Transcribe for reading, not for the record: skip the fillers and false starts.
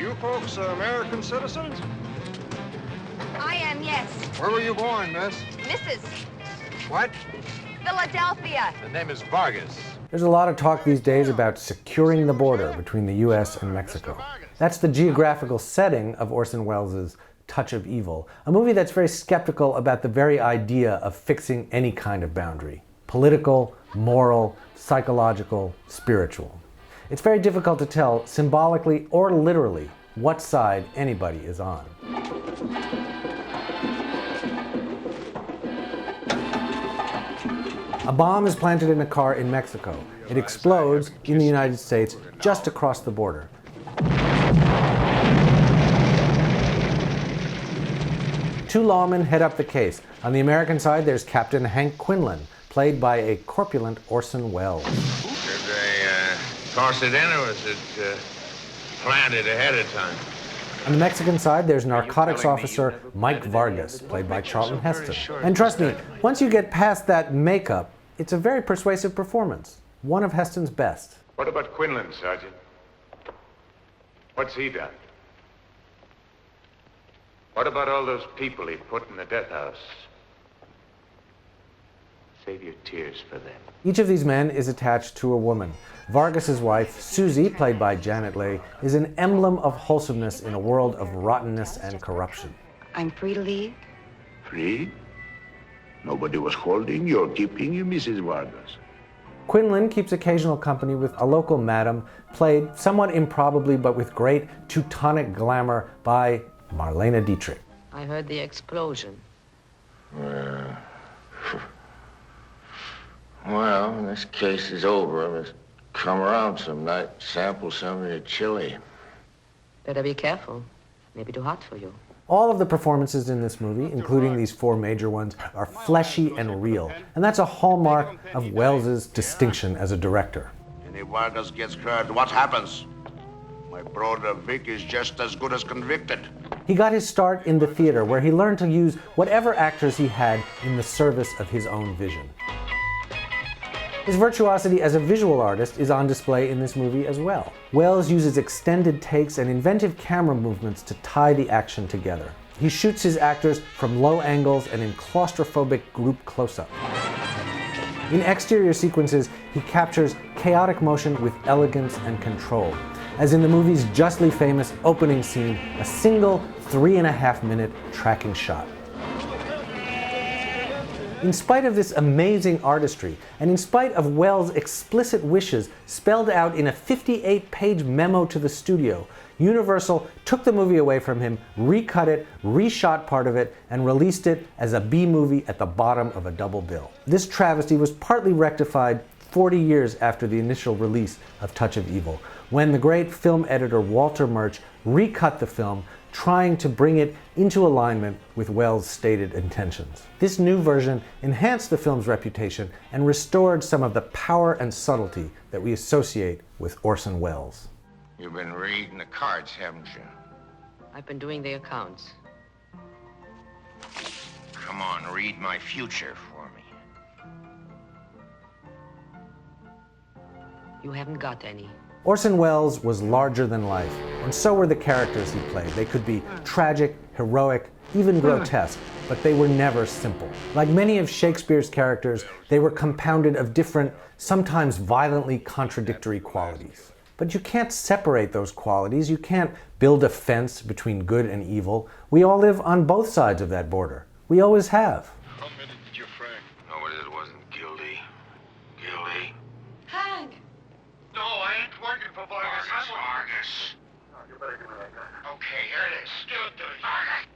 You folks American citizens? I am, yes. Where were you born, miss? Mrs. What? Philadelphia. The name is Vargas. There's a lot of talk these days about securing the border between the U.S. and Mexico. That's the geographical setting of Orson Welles' Touch of Evil, a movie that's very skeptical about the very idea of fixing any kind of boundary. Political, moral, psychological, spiritual. It's very difficult to tell, symbolically or literally, what side anybody is on. A bomb is planted in a car in Mexico. It explodes in the United States just across the border. Two lawmen head up the case. On the American side, there's Captain Hank Quinlan, played by a corpulent Orson Welles. Did they toss it in, or was it planted ahead of time? On the Mexican side, there's narcotics officer Mike Vargas, played by Charlton Heston. And trust me, once you get past that makeup, it's a very persuasive performance. One of Heston's best. What about Quinlan, Sergeant? What's he done? What about all those people he put in the death house? Save your tears for them. Each of these men is attached to a woman. Vargas's wife, Susie, played by Janet Leigh, is an emblem of wholesomeness in a world of rottenness and corruption. I'm free to leave? Free? Nobody was holding you or keeping you, Mrs. Vargas. Quinlan keeps occasional company with a local madam, played somewhat improbably but with great Teutonic glamour by Marlene Dietrich. I heard the explosion. Well, when this case is over, I must come around some night, sample some of your chili. Better be careful. Maybe too hot for you. All of the performances in this movie, including these four major ones, are fleshy and real. And that's a hallmark of Welles' distinction as a director. And if Vargas gets hurt, what happens? My brother Vic is just as good as convicted. He got his start in the theater, where he learned to use whatever actors he had in the service of his own vision. His virtuosity as a visual artist is on display in this movie as well. Welles uses extended takes and inventive camera movements to tie the action together. He shoots his actors from low angles and in claustrophobic group close-up. In exterior sequences, he captures chaotic motion with elegance and control, as in the movie's justly famous opening scene, a single 3.5-minute tracking shot. In spite of this amazing artistry, and in spite of Welles' explicit wishes spelled out in a 58-page memo to the studio, Universal took the movie away from him, recut it, reshot part of it, and released it as a B-movie at the bottom of a double bill. This travesty was partly rectified 40 years after the initial release of Touch of Evil, when the great film editor Walter Murch recut the film, trying to bring it into alignment with Welles' stated intentions. This new version enhanced the film's reputation and restored some of the power and subtlety that we associate with Orson Welles. You've been reading the cards, haven't you? I've been doing the accounts. Come on, read my future for me. You haven't got any. Orson Welles was larger than life, and so were the characters he played. They could be tragic, heroic, even grotesque, but they were never simple. Like many of Shakespeare's characters, they were compounded of different, sometimes violently contradictory qualities. But you can't separate those qualities. You can't build a fence between good and evil. We all live on both sides of that border. We always have. How many did you frame? Nobody that wasn't guilty. Guilty. Hank! No, I ain't working for Vargas. Vargas. You better give me that gun. Okay, here it is. Give it to me. Vargas.